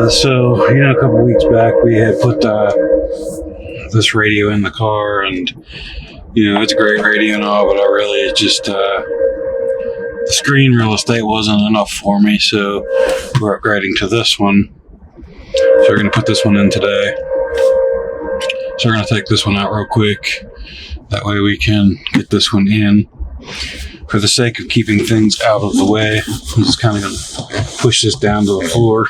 So, a couple weeks back we had put this radio in the car, and, it's a great radio and all, but I really just, the screen real estate wasn't enough for me, so we're upgrading to this one. So we're going to put this one in today. So we're going to take this one out real quick. That way we can get this one in. For the sake of keeping things out of the way, I'm just kind of going to push this down to the floor.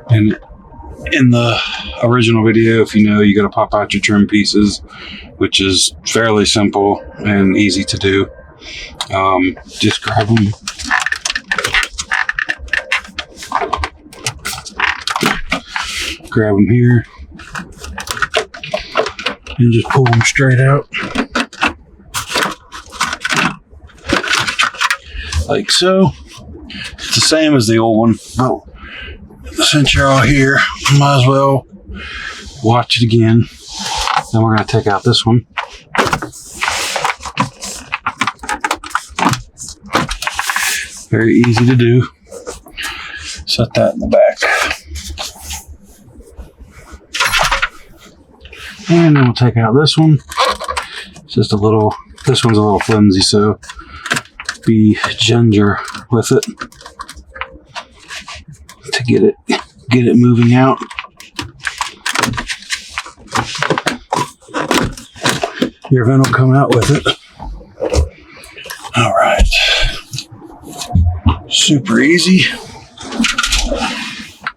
And in the original video, if you got to pop out your trim pieces, which is fairly simple and easy to do. Just grab them. Grab them here. And just pull them straight out. Like so. It's the same as the old one. Oh, since you're all here, might as well watch it again. Then we're going to take out this one. Very easy to do. Set that in the back. And then we'll take out this one. It's just this one's a little flimsy, so be ginger with it to get it moving out. Your vent will come out with it. All right. Super easy.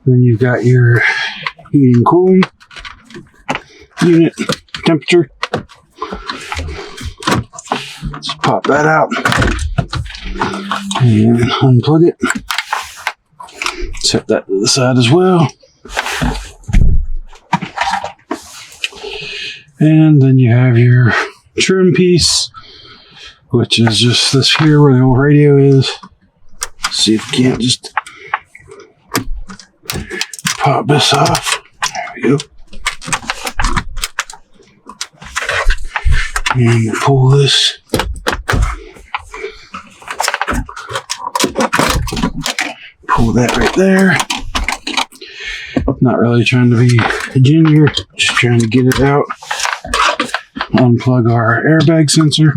Then you've got your heating cooling unit temperature. Just pop that out and unplug it. Set that to the side as well. And then you have your trim piece, which is just this here where the old radio is. See if you can't just pop this off. There we go. And we'll pull this. Pull that right there. Not really trying to be a ginger, just trying to get it out. Unplug our airbag sensor.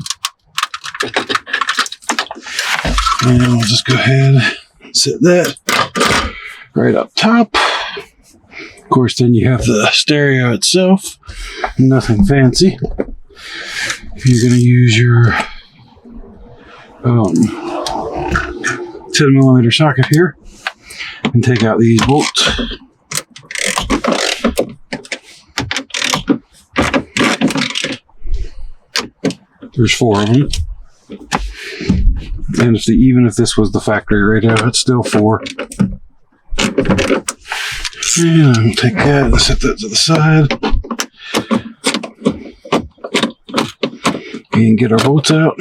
And we'll just go ahead and set that right up top. Of course, then you have the stereo itself. Nothing fancy. You're going to use your 10mm socket here and take out these bolts. There's 4 of them. And even if this was the factory radio, it's still 4. And we'll take that and set that to the side. And get our bolts out.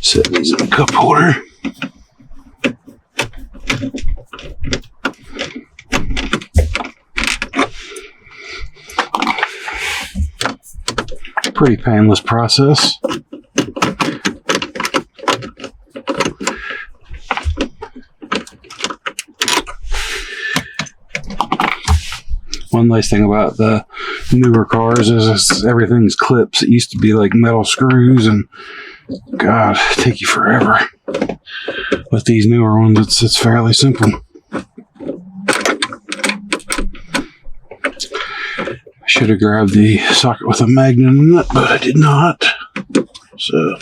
Set these in the cup holder. Pretty painless process. One nice thing about the newer cars is everything's clips. It used to be like metal screws, and God, it'd take you forever. With these newer ones, it's fairly simple. I should have grabbed the socket with a magnet in it, but I did not. So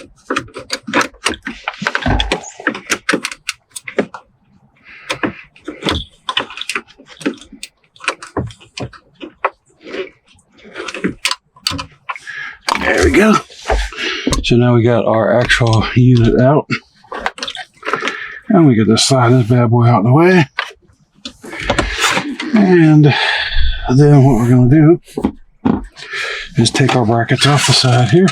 there we go. So now we got our actual unit out. And we get to slide this bad boy out of the way. And then what we're going to do is take our brackets off the side here.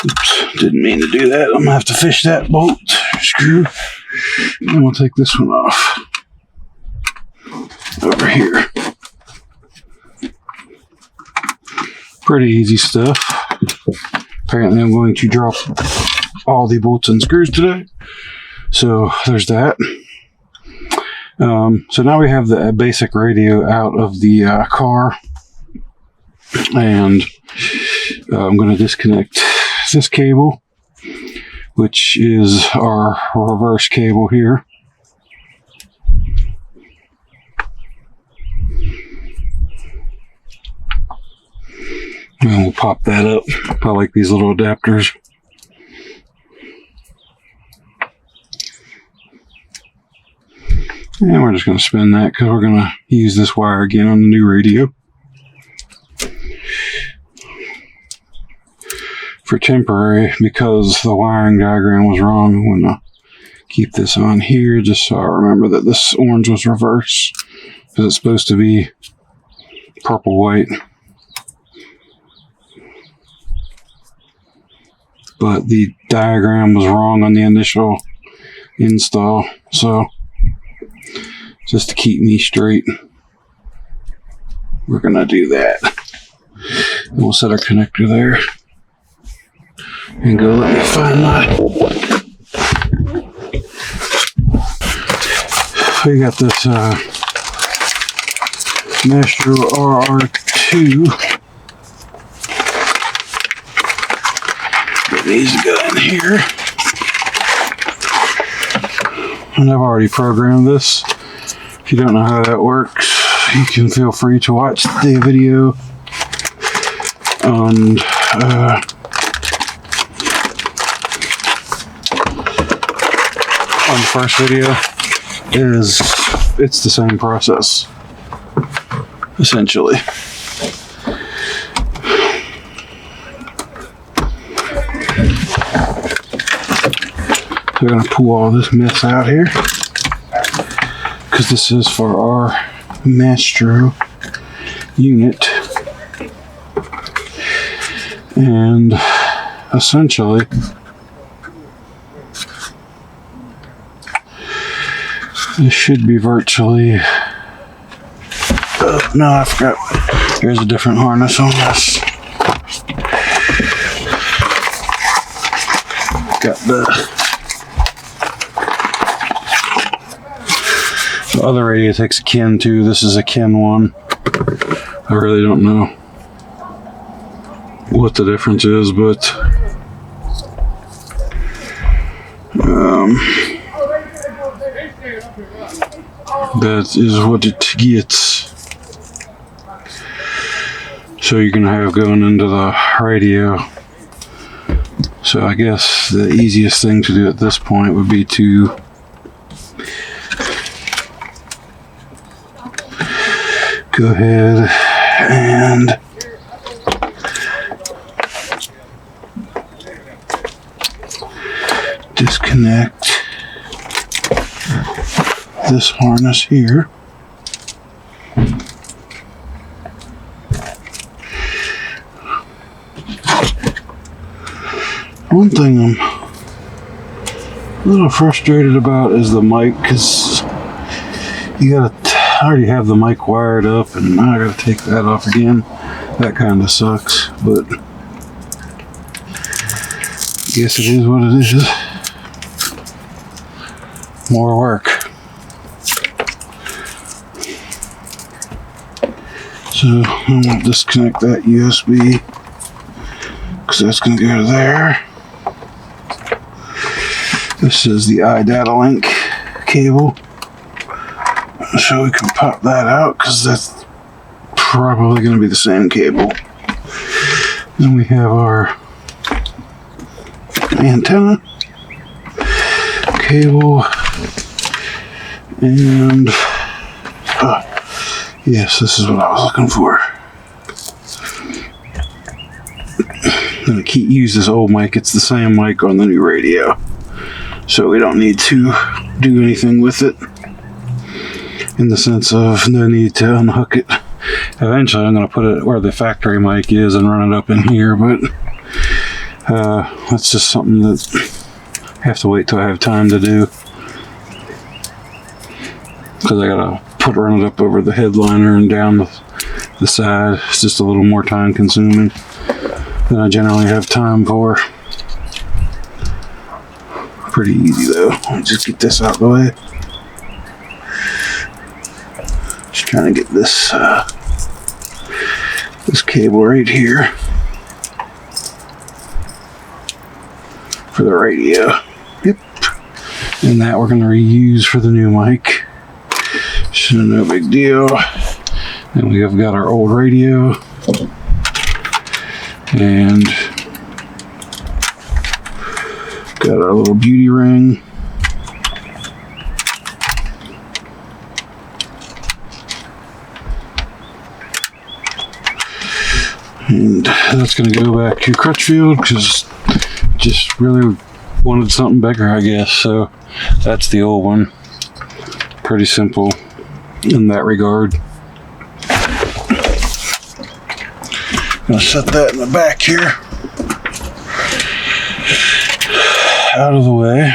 Oops, didn't mean to do that. I'm going to have to fish that bolt screw. And we'll take this one off over here. Pretty easy stuff. Apparently I'm going to drop all the bolts and screws today. So there's that. So now we have the basic radio out of the car. And I'm going to disconnect this cable, which is our reverse cable here. And we'll pop that up. I like these little adapters. And we're just going to spin that because we're going to use this wire again on the new radio. For temporary, because the wiring diagram was wrong, I'm going to keep this on here just so I remember that this orange was reverse, because it's supposed to be purple-white. But the diagram was wrong on the initial install, so just to keep me straight, we're going to do that. And we'll set our connector there. And go let me find my... We got this Maestro RR2. Get these to go in here. And I've already programmed this. If you don't know how that works, you can feel free to watch the video on the first video. It's the same process, essentially. So we're going to pull all this mess out here, because this is for our Maestro unit. And essentially, this should be virtually... no, I forgot. There's a different harness on this. Got the other radio takes a Ken 2. This is a Ken 1. I really don't know what the difference is, but that is what it gets. So you're gonna have going into the radio. So I guess the easiest thing to do at this point would be to go ahead and disconnect this harness here. One thing I'm a little frustrated about is the mic, because you gotta I already have the mic wired up and now I gotta take that off again. That kind of sucks, but I guess it is what it is. More work. So I'm gonna disconnect that USB, because that's gonna go there. This is the iData link cable. So we can pop that out, because that's probably going to be the same cable. Then we have our antenna cable, and yes, this is what I was looking for. I'm going to use this old mic. It's the same mic on the new radio, so we don't need to do anything with it. In the sense of no need to unhook it. Eventually I'm going to put it where the factory mic is and run it up in here, but that's just something that I have to wait till I have time to do, because I got to run it up over the headliner and down the side. It's just a little more time consuming than I generally have time for. Pretty easy though. Let me just get this out of the way. Just trying to get this this cable right here for the radio. Yep. And that we're going to reuse for the new mic. So no big deal. And we have got our old radio. And got our little beauty ring. And that's going to go back to Crutchfield because just really wanted something bigger, I guess. So that's the old one. Pretty simple in that regard. Gonna set that in the back here. Out of the way.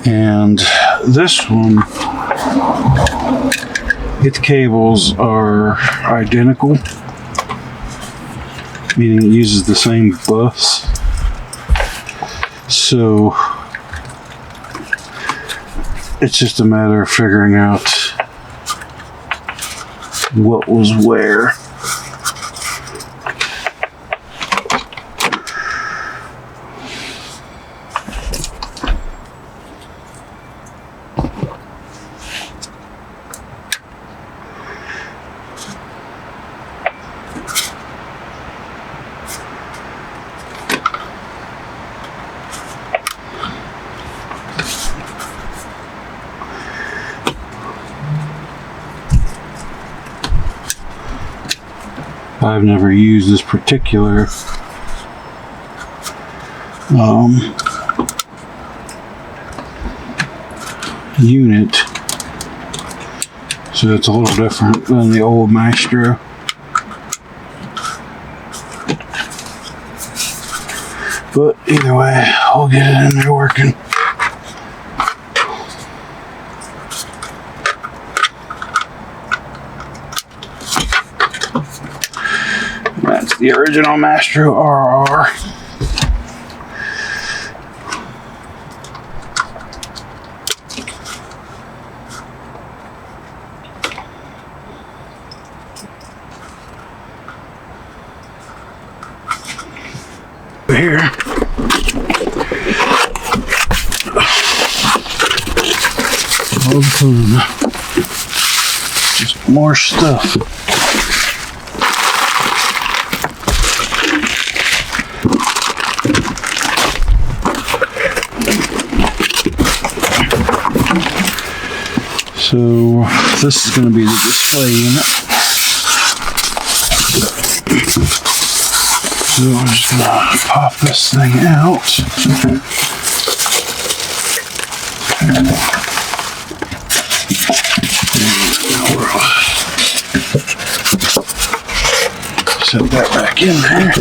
And this one, its cables are identical, meaning it uses the same bus. So it's just a matter of figuring out what was where. I've never used this particular unit, so it's a little different than the old Maestro. But either way, I'll get it in there working. That's the original Maestro RR. Here. All the fun. Just more stuff. So this is going to be the display unit. So I'm just going to pop this thing out. Set that back in there.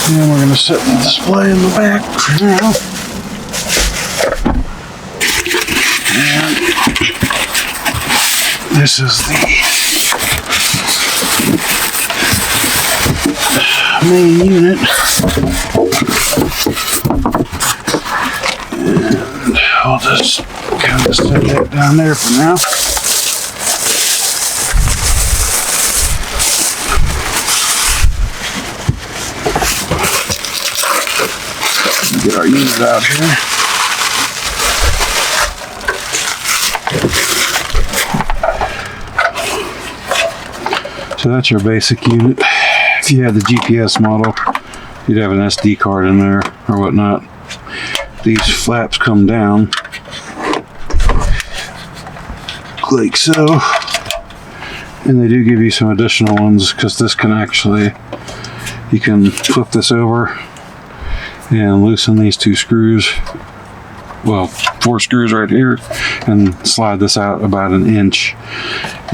And we're going to set the display in the back for now. And this is the main unit. And I'll just kind of set that down there for now. Get our unit out here. So that's your basic unit. If you had the GPS model, you'd have an SD card in there or whatnot. These flaps come down like so, and they do give you some additional ones because this can actually, you can flip this over and loosen these two screws, well, 4 screws right here, and slide this out about an inch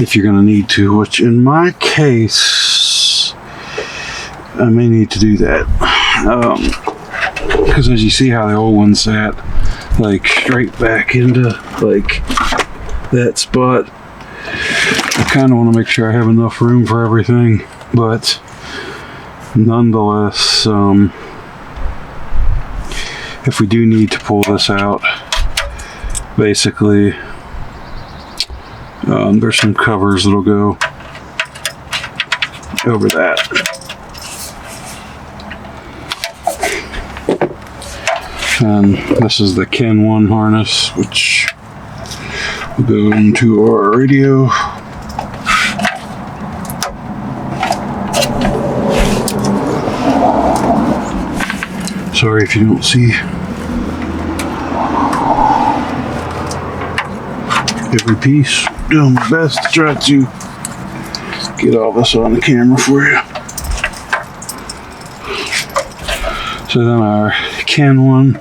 if you're going to need to, which in my case I may need to do that because as you see how the old one sat, like straight back into like that spot. I kind of want to make sure I have enough room for everything, but nonetheless, if we do need to pull this out, basically there's some covers that'll go over that. And this is the kenwood harness, which will go into our radio. Sorry if you don't see every piece. Doing my best to try to get all this on the camera for you. So then our kenwood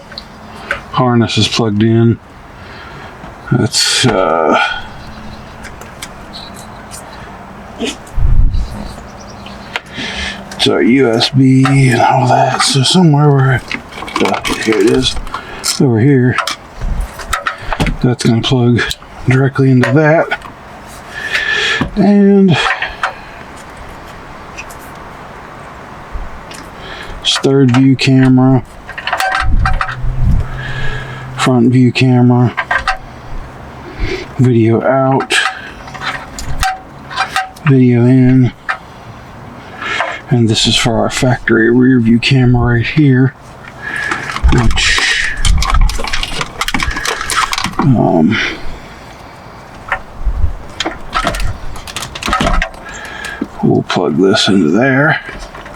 harness is plugged in. That's it's our USB and all that. So somewhere where here it is, over here. That's going to plug directly into that, and third view camera, front view camera, video out, video in, and this is for our factory rear view camera right here, which we'll plug this into there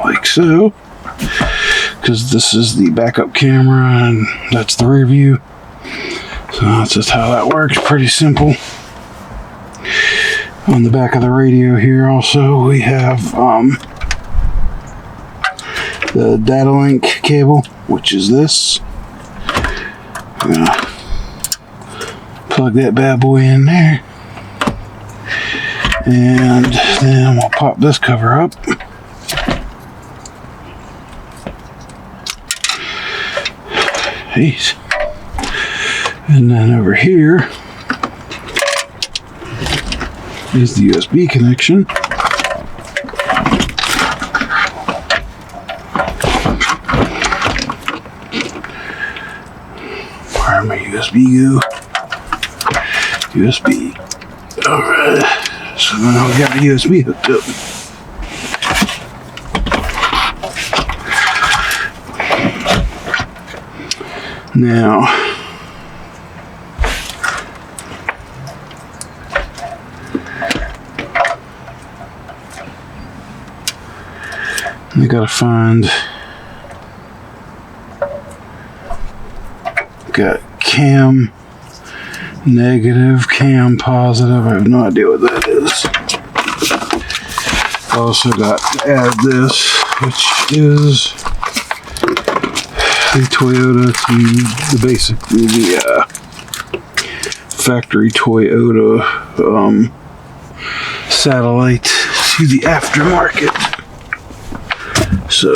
like so, because this is the backup camera and that's the rear view. So that's just how that works. Pretty simple. On the back of the radio here also we have the data link cable, which is this. I'm gonna plug that bad boy in there, and then we'll pop this cover up. Jeez. And then over here is the USB connection. Where my USB go? USB. Alright. So now we got the USB hooked up. Now, we gotta find, got cam negative, cam positive. I have no idea what that is. Also got to add this, which is the Toyota to basically the factory Toyota satellite to the aftermarket. So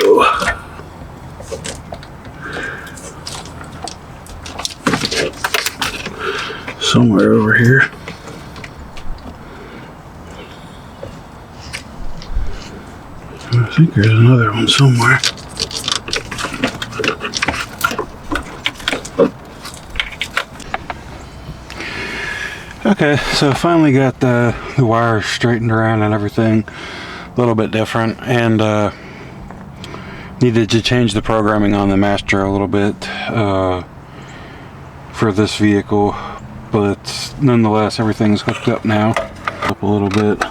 somewhere over here. I think there's another one somewhere. Okay, so finally got the wires straightened around and everything a little bit different, and needed to change the programming on the master a little bit for this vehicle, but nonetheless everything's hooked up now. Up a little bit.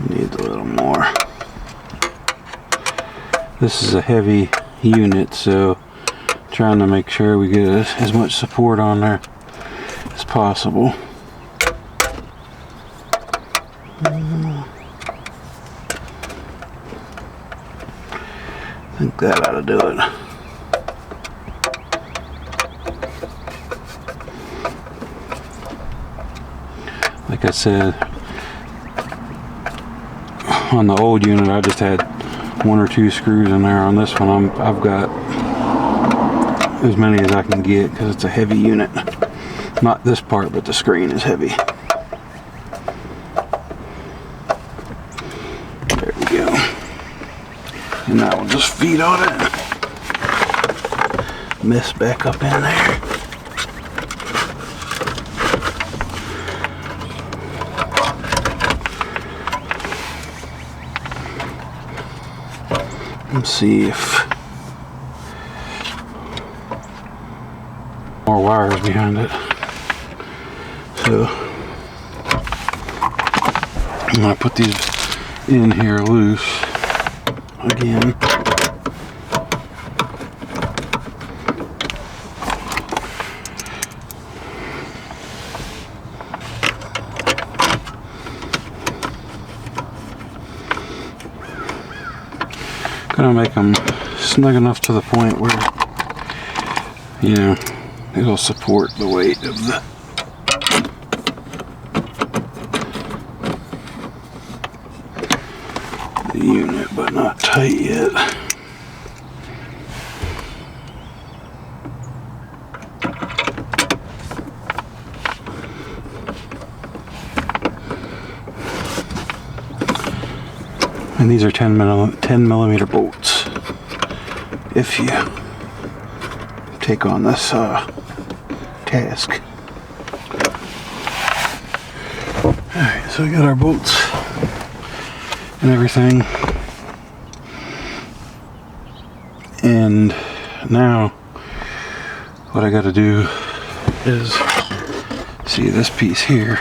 Need a little more. This is a heavy unit, so trying to make sure we get as much support on there as possible. I think that ought to do it. Like I said, on the old unit I just had 1 or 2 screws in there. On this one I've got as many as I can get because it's a heavy unit. Not this part, but the screen is heavy. There we go. And that will just feed on it. Mess back up in there. Let's see if more wires behind it. So I'm gonna put these in here loose again. Gonna make them snug enough to the point where, you know, it'll support the weight of the unit, but not tight yet. And these are 10 millimeter bolts. If you take on this task. Alright, so we got our bolts and everything. And now what I got to do is see this piece here,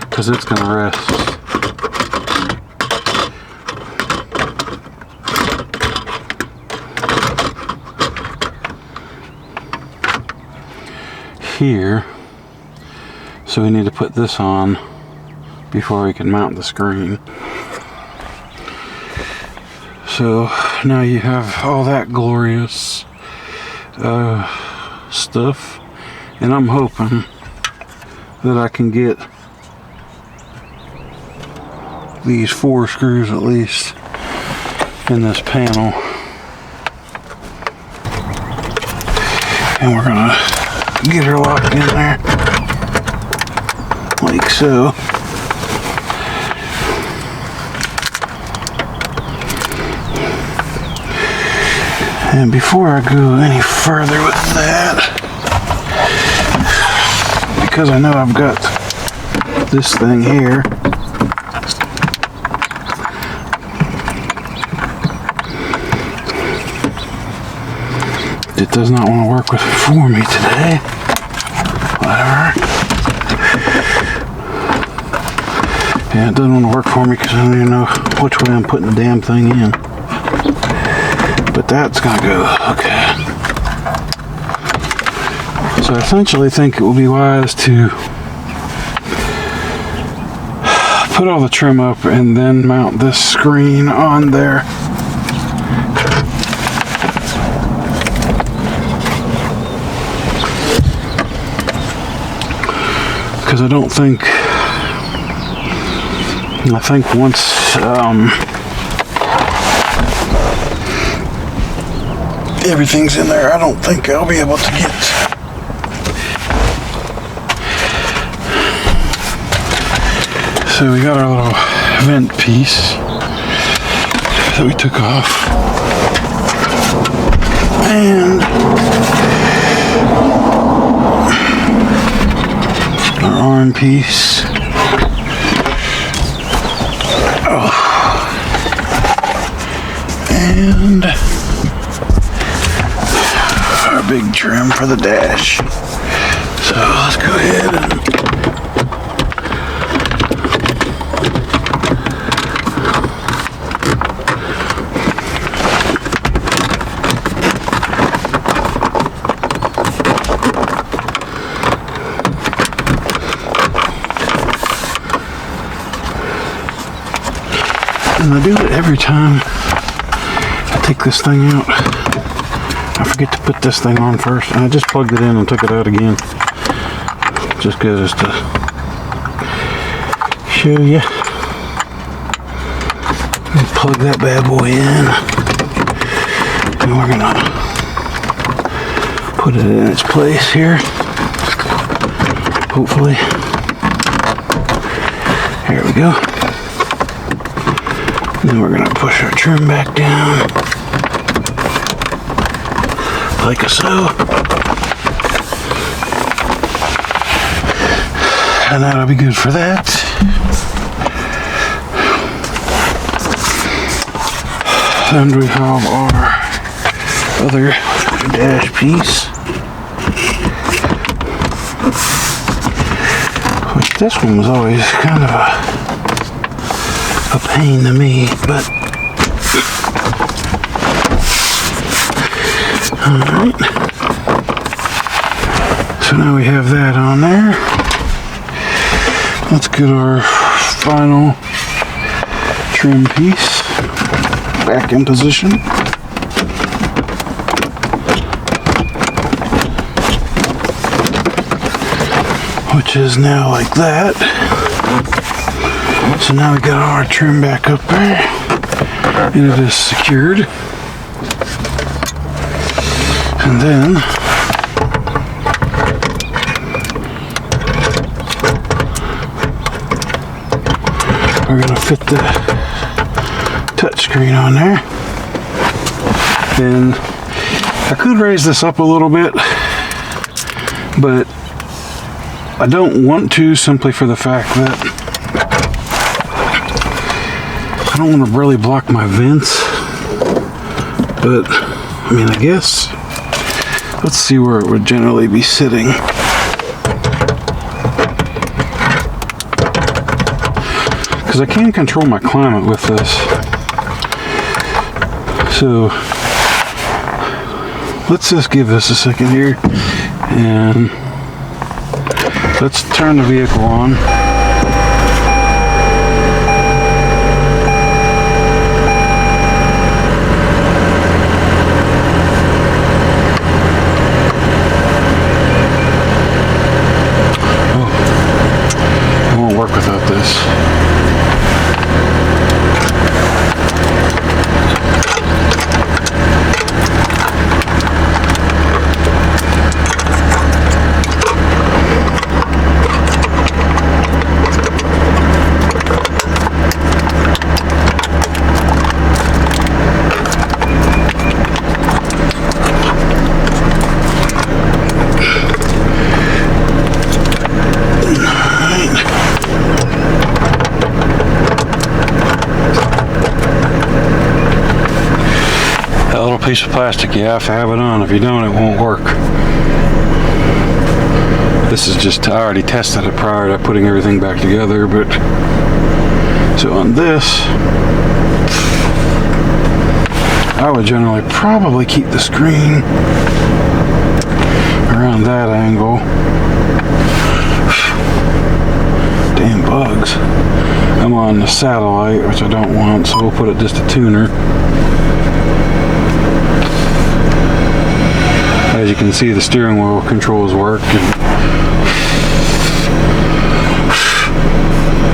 because it's going to rest here, so we need to put this on before we can mount the screen. So now you have all that glorious stuff, and I'm hoping that I can get these 4 screws at least in this panel, and we're gonna get her locked in there like so. And before I go any further with that, because I know I've got this thing here, it does not want to work with for me today. Whatever. Yeah, it doesn't want to work for me because I don't even know which way I'm putting the damn thing in. But that's gonna go, okay. So I essentially think it will be wise to put all the trim up and then mount this screen on there. Because I think once everything's in there, I don't think I'll be able to get. So we got our little vent piece that we took off, and our arm piece. Oh. And our big trim for the dash. So let's go ahead and I do it every time I take this thing out. I forget to put this thing on first, and I just plugged it in and took it out again. Just goes to show you. Plug that bad boy in, and we're gonna put it in its place here. Hopefully, here we go. Then we're gonna push our trim back down, like so. And that'll be good for that. And we have our other dash piece. Which this one was always kind of a pain to me, but alright. So now we have that on there. Let's get our final trim piece back in position. Which is now like that. So now we got our trim back up there, and it is secured. And then we're gonna fit the touch screen on there. And I could raise this up a little bit, but I don't want to, simply for the fact that I don't want to really block my vents. But I mean, I guess let's see where it would generally be sitting. Because I can control my climate with this. So let's just give this a second here, and let's turn the vehicle on. Oh, it won't work without this. Piece of plastic, you have to have it on. If you don't, it won't work. This is just, I already tested it prior to putting everything back together, but so on this, I would generally probably keep the screen around that angle. Damn bugs. I'm on the satellite, which I don't want, so we'll put it just a tuner. As you can see, the steering wheel controls work, and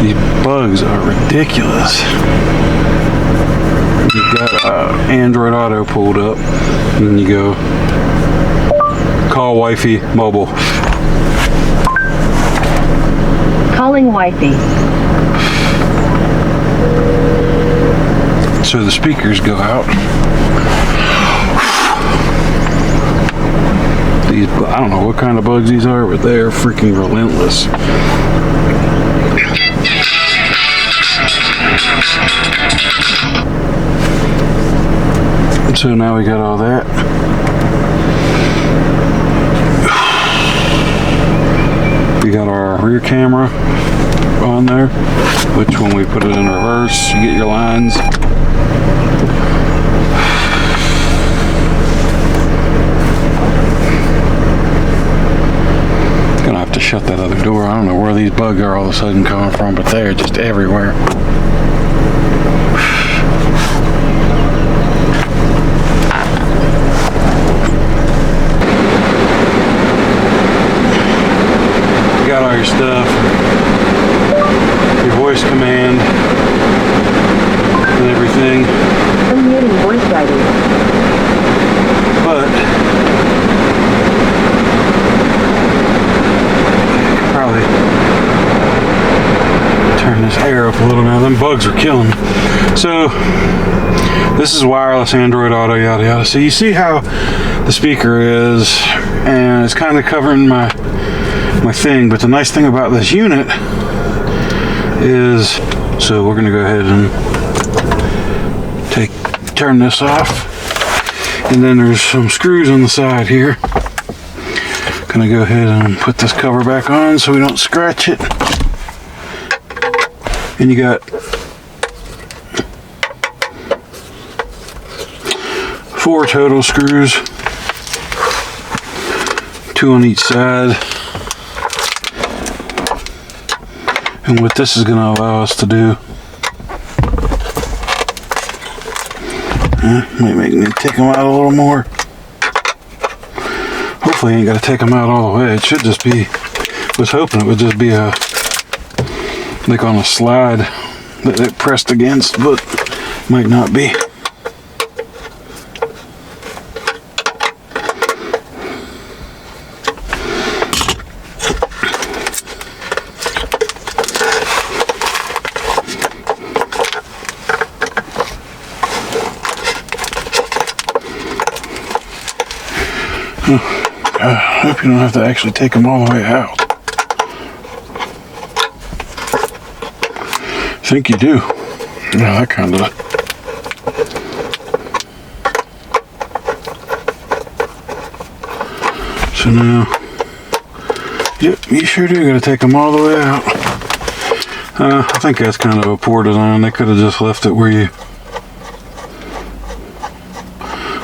these bugs are ridiculous. You've got Android Auto pulled up, and then you go call wifey mobile. Calling wifey. So the speakers go out. These, I don't know what kind of bugs these are, but they are freaking relentless. So now we got all that. We got our rear camera on there, which when we put it in reverse, you get your lines. Gonna have to shut that other door. I don't know where these bugs are all of a sudden coming from, but they're just everywhere. You got all your stuff, your voice command and everything. Unmuting voice writing. But probably turn this air up a little now. Them bugs are killing me. So this is wireless Android Auto, yada yada. So you see how the speaker is, and it's kind of covering my thing. But the nice thing about this unit is, so we're gonna go ahead and turn this off. And then there's some screws on the side here. Gonna go ahead and put this cover back on so we don't scratch it. And you got 4 total screws, 2 on each side. And what this is gonna allow us to do, might make me take them out a little more. Hopefully I ain't got to take them out all the way. It should just be, was hoping it would just be a, like on a slide that it pressed against, but might not be. I hope you don't have to actually take them all the way out. I think you do. Yeah, that kind of. So now, yep, you sure do got to take them all the way out. I think that's kind of a poor design. They could have just left it where you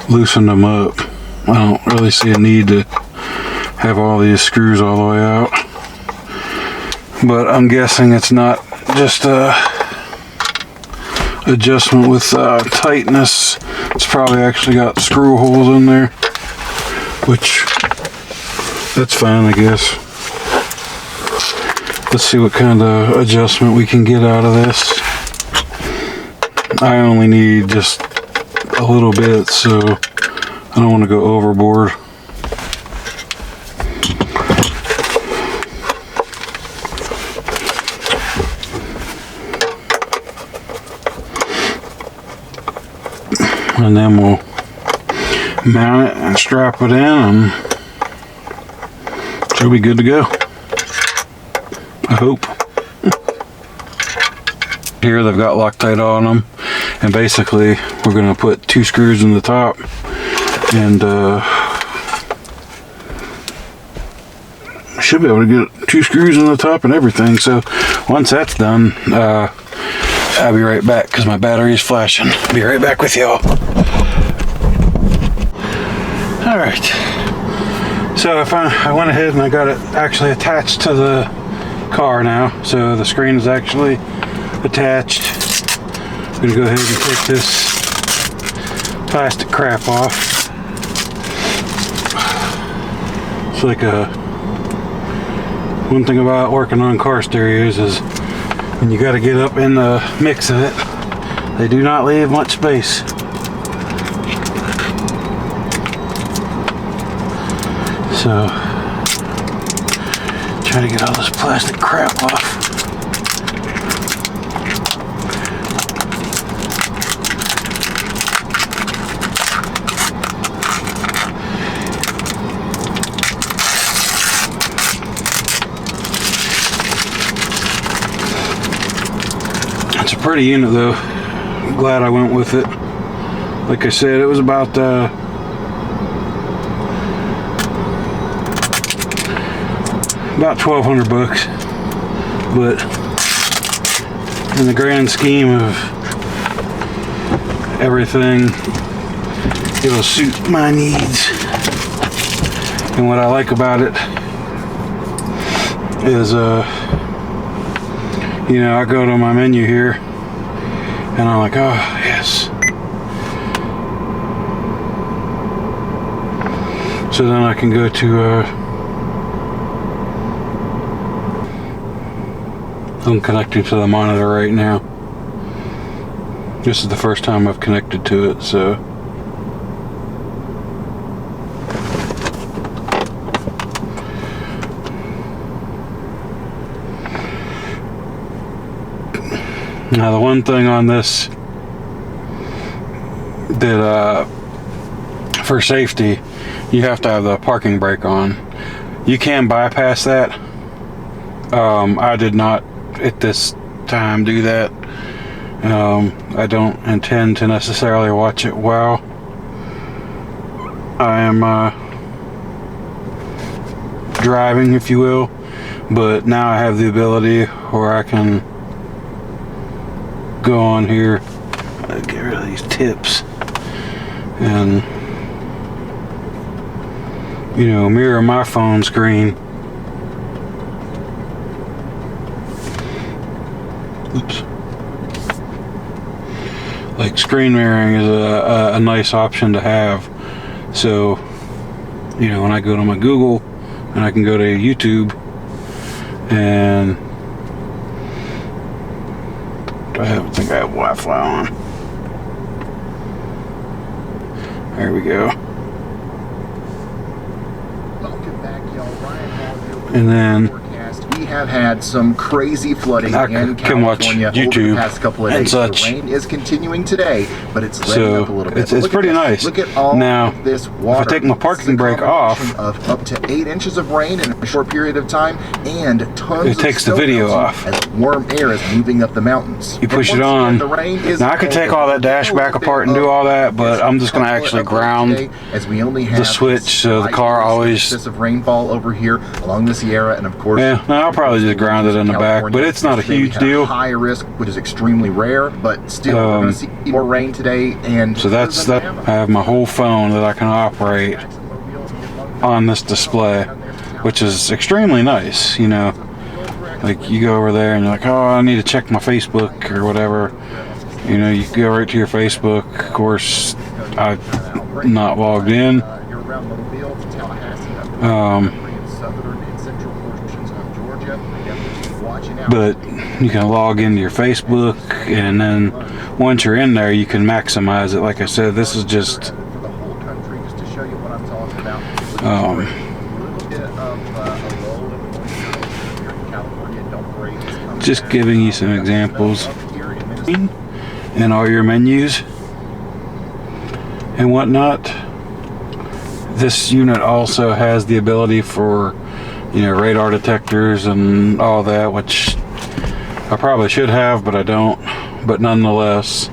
loosen them up. I don't really see a need to have all these screws all the way out, but I'm guessing it's not just a adjustment with tightness. It's probably actually got screw holes in there, which that's fine, I guess. Let's see what kind of adjustment we can get out of this. I only need just a little bit, so I don't want to go overboard. And then we'll mount it and strap it in, and she'll be good to go. I hope. Here they've got Loctite on them, and basically we're going to put 2 screws in the top, and should be able to get 2 screws in the top and everything. So once that's done, I'll be right back because my battery is flashing. Be right back with y'all. All right, so I went ahead and I got it actually attached to the car now. So the screen is actually attached. I'm gonna go ahead and take this plastic crap off. It's like one thing about working on car stereos is when you got to get up in the mix of it, they do not leave much space. So try to get all this plastic crap off. It's a pretty unit though. I'm glad I went with it. Like I said, it was about $1,200, but in the grand scheme of everything, it'll suit my needs. And what I like about it is you know, I go to my menu here and I'm like, oh yes. So then I can go to I'm connecting to the monitor right now. This is the first time I've connected to it, so. Now the one thing on this that for safety, you have to have the parking brake on. You can bypass that. I did not at this time do that. I don't intend to necessarily watch it while I am driving, if you will, but now I have the ability where I can go on here, get rid of these tips, and mirror my phone screen. Oops. Like, screen mirroring is a nice option to have. So, when I go to my Google, and I can go to YouTube, and I don't think I have Wi-Fi on. There we go. Welcome back, y'all. Ryan Hall here with And then forecast. We have had some crazy flooding I in can watch California over YouTube the past couple of and days. such. The rain is continuing today, but it's letting up a little bit. It's pretty nice. Look at all now, of this water. if I take my parking brake off, of up to 8 inches of rain in a short period of time, and tons it takes the video off. as warm air is moving up the mountains. You push But it once on. again, the rain is Now I could take all that dash back apart and do all that, but I'm just going to actually ground today, as we only have the switch so the car always. excessive rainfall over here along the Sierra, and of course, Yeah, no, I'll probably just ground it in the back, but it's not a Today we huge had deal. High risk, which is extremely rare, but still, we're going to see more rain today. And So that's that. I have my whole phone that I can operate on this display, which is extremely nice. Like, you go over there and you're like, oh, I need to check my Facebook or whatever. You go right to your Facebook. Of course, I'm not logged in. But you can log into your Facebook, and then once you're in there, you can maximize it. Like I said, this is just just giving you some examples in all your menus and whatnot. This unit also has the ability for radar detectors and all that, which I probably should have, but I don't. But nonetheless,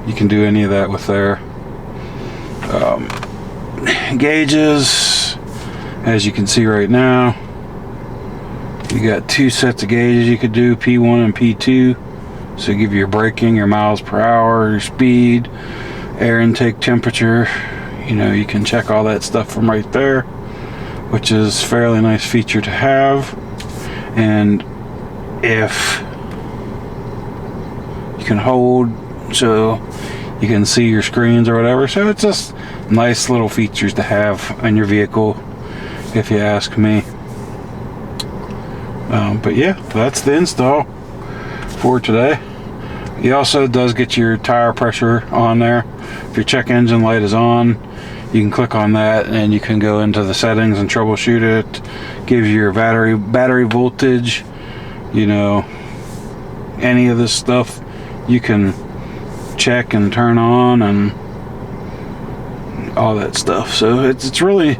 you can do any of that with there. Gauges, as you can see right now, you got 2 sets of gauges you could do, P1 and P2. So give you your braking, your miles per hour, your speed, air intake temperature. You can check all that stuff from right there, which is a fairly nice feature to have. And if you can hold so you can see your screens or whatever, so it's just nice little features to have in your vehicle, if you ask me. But yeah, that's the install for today. He also does get your tire pressure on there. If your check engine light is on, you can click on that and you can go into the settings and troubleshoot it. Gives you your battery voltage, any of this stuff you can check and turn on and all that stuff. So it's really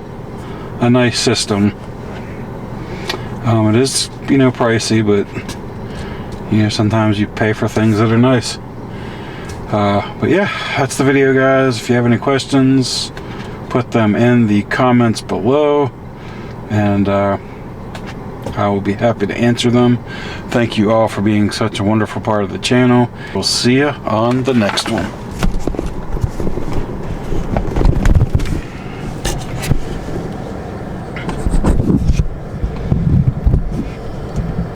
a nice system. It is pricey, but sometimes you pay for things that are nice. But yeah, that's the video, guys. If you have any questions, put them in the comments below, and I will be happy to answer them. Thank you all for being such a wonderful part of the channel. We'll see you on the next one.